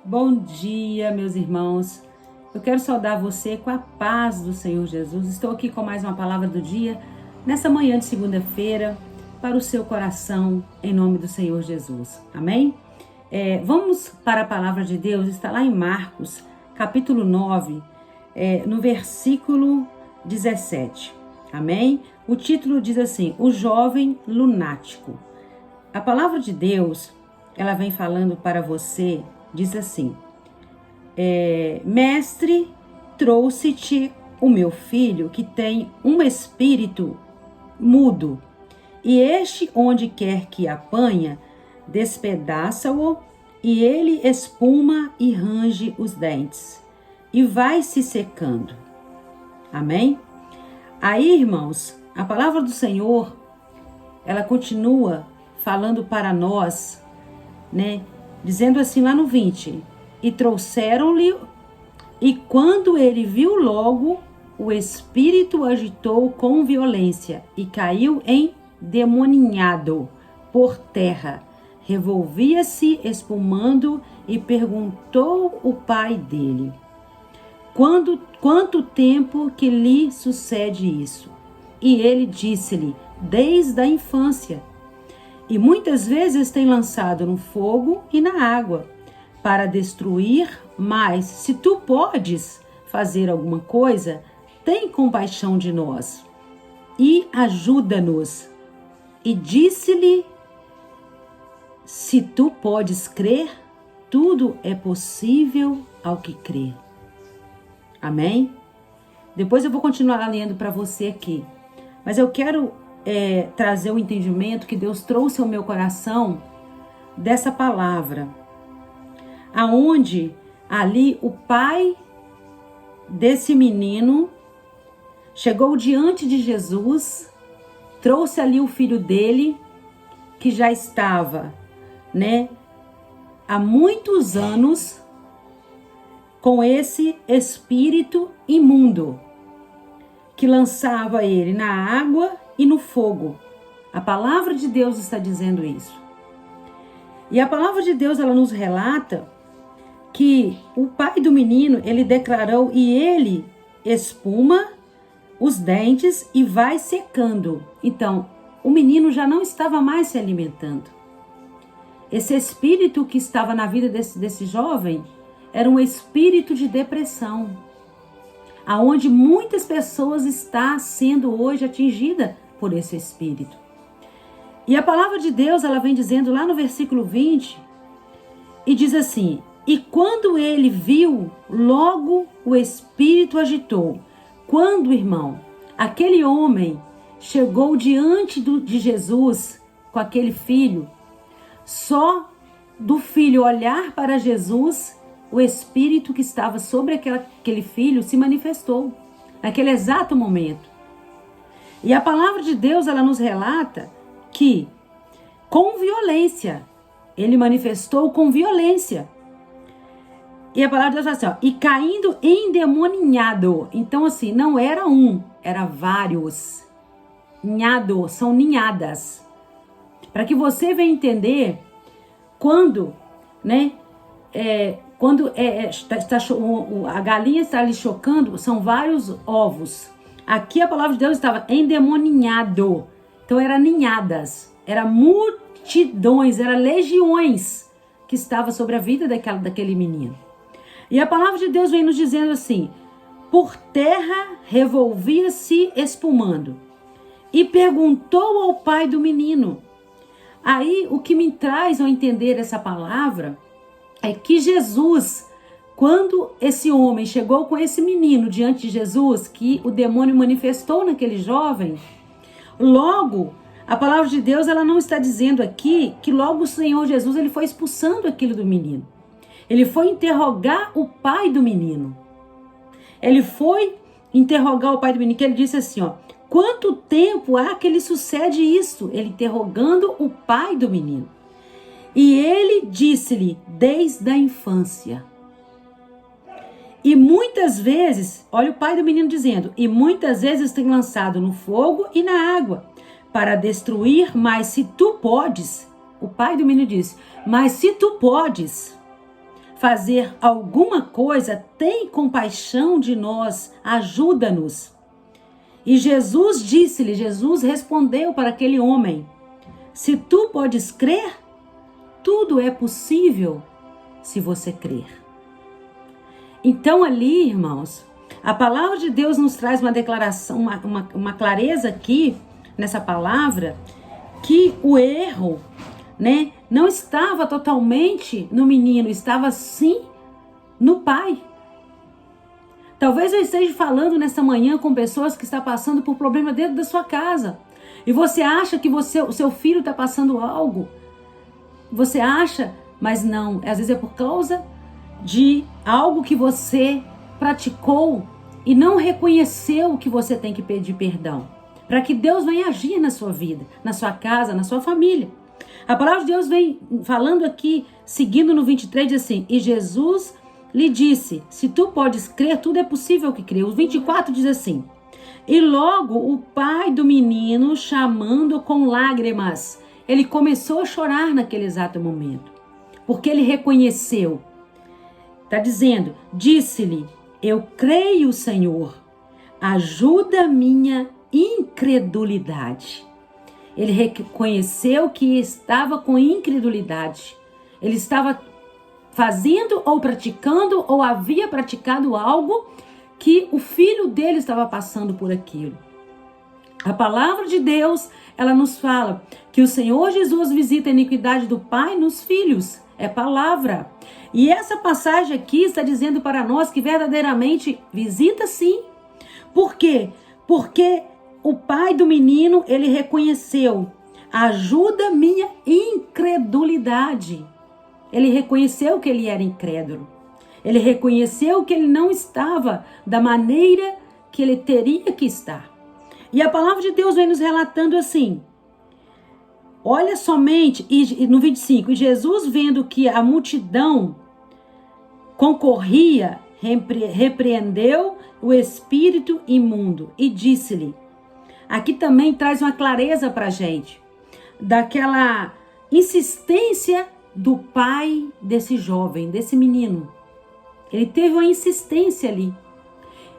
Bom dia, meus irmãos. Eu quero saudar você com a paz do Senhor Jesus. Estou aqui com mais uma palavra do dia, nessa manhã de segunda-feira, para o seu coração, em nome do Senhor Jesus. Amém? Vamos para a palavra de Deus, está lá em Marcos, capítulo 9, no versículo 17. Amém? O título diz assim: O jovem lunático. A palavra de Deus, ela vem falando para você, diz assim: Mestre, trouxe-te o meu filho que tem um espírito mudo, e este, onde quer que apanha, despedaça-o, e ele espuma e range os dentes, e vai se secando. Amém? Aí, irmãos, a palavra do Senhor, ela continua falando para nós, né? Dizendo assim lá no 20: E trouxeram-lhe, e quando ele viu logo, o espírito agitou com violência, e caiu endemoninhado por terra. Revolvia-se espumando, e perguntou o pai dele: Quanto tempo que lhe sucede isso? E ele disse-lhe: Desde a infância. E muitas vezes tem lançado no fogo e na água para destruir, mas se tu podes fazer alguma coisa, tem compaixão de nós e ajuda-nos. E disse-lhe: Se tu podes crer, tudo é possível ao que crê. Amém? Depois eu vou continuar lendo para você aqui, mas eu quero trazer o entendimento que Deus trouxe ao meu coração dessa palavra, aonde ali o pai desse menino chegou diante de Jesus, trouxe ali o filho dele, que já estava, há muitos anos com esse espírito imundo, que lançava ele na água e no fogo. A palavra de Deus está dizendo isso. E a palavra de Deus, ela nos relata que o pai do menino, ele declarou: e ele espuma os dentes e vai secando. Então, o menino já não estava mais se alimentando. Esse espírito que estava na vida desse jovem era um espírito de depressão, aonde muitas pessoas estão sendo hoje atingidas por esse espírito. E a palavra de Deus, ela vem dizendo lá no versículo 20, e diz assim: E quando ele viu, logo o espírito agitou. Quando, irmão, aquele homem chegou diante de Jesus com aquele filho, só do filho olhar para Jesus, o espírito que estava sobre aquele filho se manifestou naquele exato momento. E a palavra de Deus, ela nos relata que com violência, ele manifestou com violência. E a palavra de Deus fala assim, e caindo endemoninhado. Então assim, não era um, era vários. Ninhado, são ninhadas. Para que você venha entender quando, a galinha está ali chocando, são vários ovos. Aqui a palavra de Deus estava endemoninhado. Então eram ninhadas, eram multidões, eram legiões que estavam sobre a vida daquele menino. E a palavra de Deus vem nos dizendo assim: por terra revolvia-se espumando. E perguntou ao pai do menino. Aí o que me traz a entender essa palavra é que Jesus, quando esse homem chegou com esse menino diante de Jesus, que o demônio manifestou naquele jovem, logo, a palavra de Deus, ela não está dizendo aqui que logo o Senhor Jesus, ele foi expulsando aquilo do menino. Ele foi interrogar o pai do menino. Ele foi interrogar o pai do menino, que ele disse assim, quanto tempo há que lhe sucede isso? Ele interrogando o pai do menino. E ele disse-lhe, desde a infância. E muitas vezes, olha o pai do menino dizendo, e muitas vezes tem lançado no fogo e na água, para destruir, mas se tu podes, o pai do menino disse, mas se tu podes fazer alguma coisa, tem compaixão de nós, ajuda-nos. E Jesus disse-lhe, Jesus respondeu para aquele homem: se tu podes crer, tudo é possível se você crer. Então ali, irmãos, a palavra de Deus nos traz uma declaração, uma clareza aqui, nessa palavra, que o erro, né, não estava totalmente no menino, estava sim no pai. Talvez eu esteja falando nessa manhã com pessoas que estão passando por problema dentro da sua casa. E você acha que o seu filho está passando algo. Você acha, mas não. Às vezes é por causa de algo que você praticou e não reconheceu que você tem que pedir perdão. Para que Deus venha agir na sua vida, na sua casa, na sua família. A palavra de Deus vem falando aqui, seguindo no 23, diz assim: e Jesus lhe disse, se tu podes crer, tudo é possível que crê. O 24 diz assim: e logo o pai do menino, chamando com lágrimas, ele começou a chorar naquele exato momento, porque ele reconheceu. Está dizendo, disse-lhe, eu creio, Senhor, ajuda a minha incredulidade. Ele reconheceu que estava com incredulidade. Ele estava fazendo ou praticando ou havia praticado algo que o filho dele estava passando por aquilo. A palavra de Deus, ela nos fala que o Senhor Jesus visita a iniquidade do pai nos filhos. É palavra. E essa passagem aqui está dizendo para nós que verdadeiramente visita sim. Por quê? Porque o pai do menino, ele reconheceu, ajuda minha incredulidade. Ele reconheceu que ele era incrédulo. Ele reconheceu que ele não estava da maneira que ele teria que estar. E a palavra de Deus vem nos relatando assim. Olha somente, no 25, e Jesus vendo que a multidão concorria, repreendeu o espírito imundo e disse-lhe. Aqui também traz uma clareza para a gente, daquela insistência do pai desse jovem, desse menino. Ele teve uma insistência ali.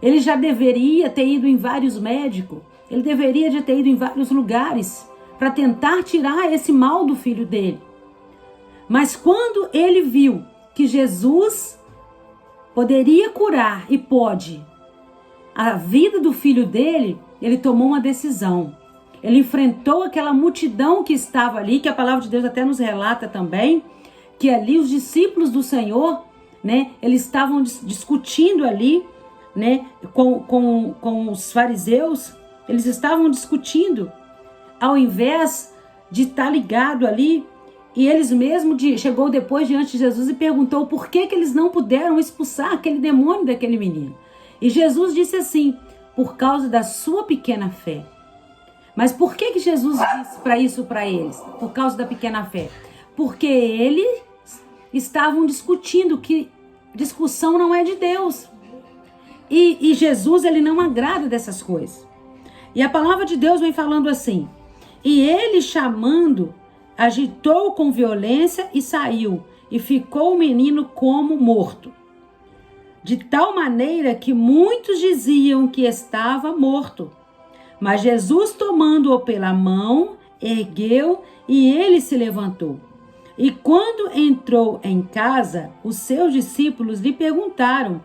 Ele já deveria ter ido em vários médicos, ele deveria já ter ido em vários lugares para tentar tirar esse mal do filho dele. Mas quando ele viu que Jesus poderia curar e pode a vida do filho dele, ele tomou uma decisão. Ele enfrentou aquela multidão que estava ali, que a palavra de Deus até nos relata também, que ali os discípulos do Senhor, né, eles estavam discutindo ali, né, com os fariseus, eles estavam discutindo, ao invés de estar ligado ali, e eles mesmos chegou depois diante de Jesus e perguntou por que eles não puderam expulsar aquele demônio daquele menino. E Jesus disse assim, por causa da sua pequena fé. Mas por que Jesus disse para isso para eles? Por causa da pequena fé. Porque eles estavam discutindo que discussão não é de Deus. E Jesus, ele não agrada dessas coisas. E a palavra de Deus vem falando assim. E ele, chamando, agitou com violência e saiu. E ficou o menino como morto. De tal maneira que muitos diziam que estava morto. Mas Jesus, tomando-o pela mão, ergueu e ele se levantou. E quando entrou em casa, os seus discípulos lhe perguntaram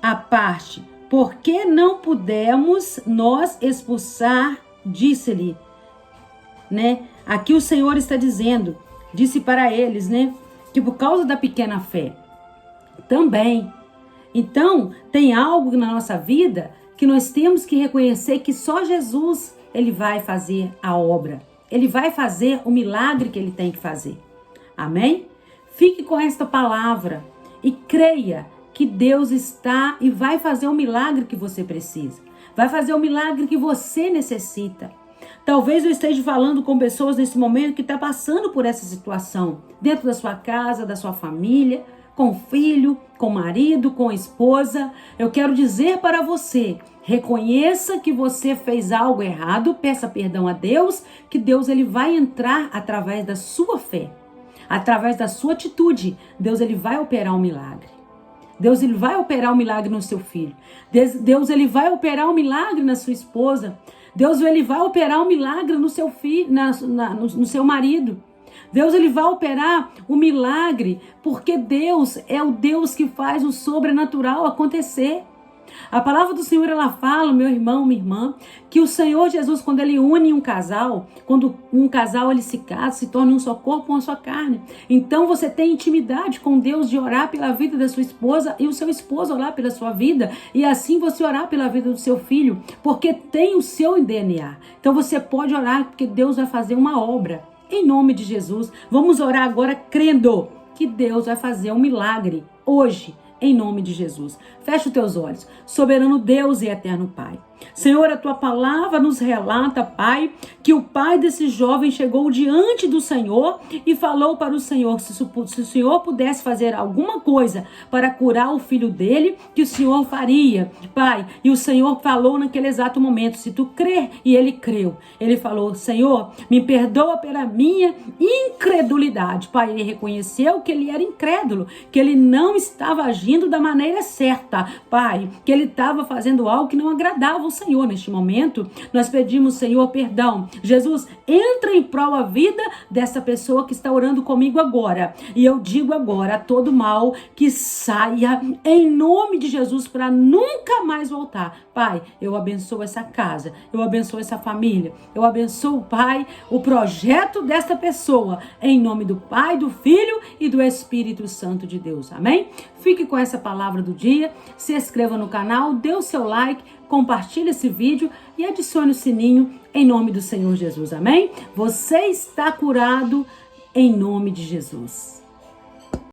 à parte, por que não pudemos nós expulsar? Disse-lhe, né? Aqui o Senhor está dizendo, disse para eles, né? Que por causa da pequena fé. Também. Então, tem algo na nossa vida que nós temos que reconhecer que só Jesus, ele vai fazer a obra. Ele vai fazer o milagre que ele tem que fazer. Amém? Fique com esta palavra e creia que Deus está e vai fazer o milagre que você precisa. Vai fazer o milagre que você necessita. Talvez eu esteja falando com pessoas nesse momento que estão passando por essa situação. Dentro da sua casa, da sua família, com o filho, com o marido, com a esposa. Eu quero dizer para você, reconheça que você fez algo errado, peça perdão a Deus, que Deus ele vai entrar através da sua fé. através da sua atitude, Deus ele vai operar um milagre. Deus ele vai operar um milagre no seu filho. Deus ele vai operar um milagre na sua esposa. Deus ele vai operar um milagre no seu filho, no seu marido. Deus ele vai operar o milagre, porque Deus é o Deus que faz o sobrenatural acontecer. A palavra do Senhor, ela fala, meu irmão, minha irmã, que o Senhor Jesus, quando ele une um casal, quando um casal ele se casa, se torna um só corpo, uma só carne. Então você tem intimidade com Deus de orar pela vida da sua esposa e o seu esposo orar pela sua vida, e assim você orar pela vida do seu filho, porque tem o seu DNA. Então você pode orar, porque Deus vai fazer uma obra. Em nome de Jesus, vamos orar agora crendo que Deus vai fazer um milagre hoje, em nome de Jesus. Fecha os teus olhos. Soberano Deus e eterno Pai. Senhor, a tua palavra nos relata, Pai, que o pai desse jovem chegou diante do Senhor e falou para o Senhor, se o Senhor pudesse fazer alguma coisa para curar o filho dele, que o Senhor faria, Pai. E o Senhor falou naquele exato momento, se tu crer, e ele creu. Ele falou, Senhor, me perdoa pela minha incredulidade. Pai, ele reconheceu que ele era incrédulo, que ele não estava agindo da maneira certa, Pai, que ele estava fazendo algo que não agradava o Senhor. Neste momento, nós pedimos, Senhor, perdão. Jesus, entra em prol a vida dessa pessoa que está orando comigo agora. E eu digo agora, todo mal que saia em nome de Jesus para nunca mais voltar. Pai, eu abençoo essa casa, eu abençoo essa família, eu abençoo, Pai, o projeto desta pessoa, em nome do Pai, do Filho e do Espírito Santo de Deus. Amém? Fique com essa palavra do dia, se inscreva no canal, dê o seu like, compartilhe esse vídeo e adicione o sininho em nome do Senhor Jesus. Amém? Você está curado em nome de Jesus.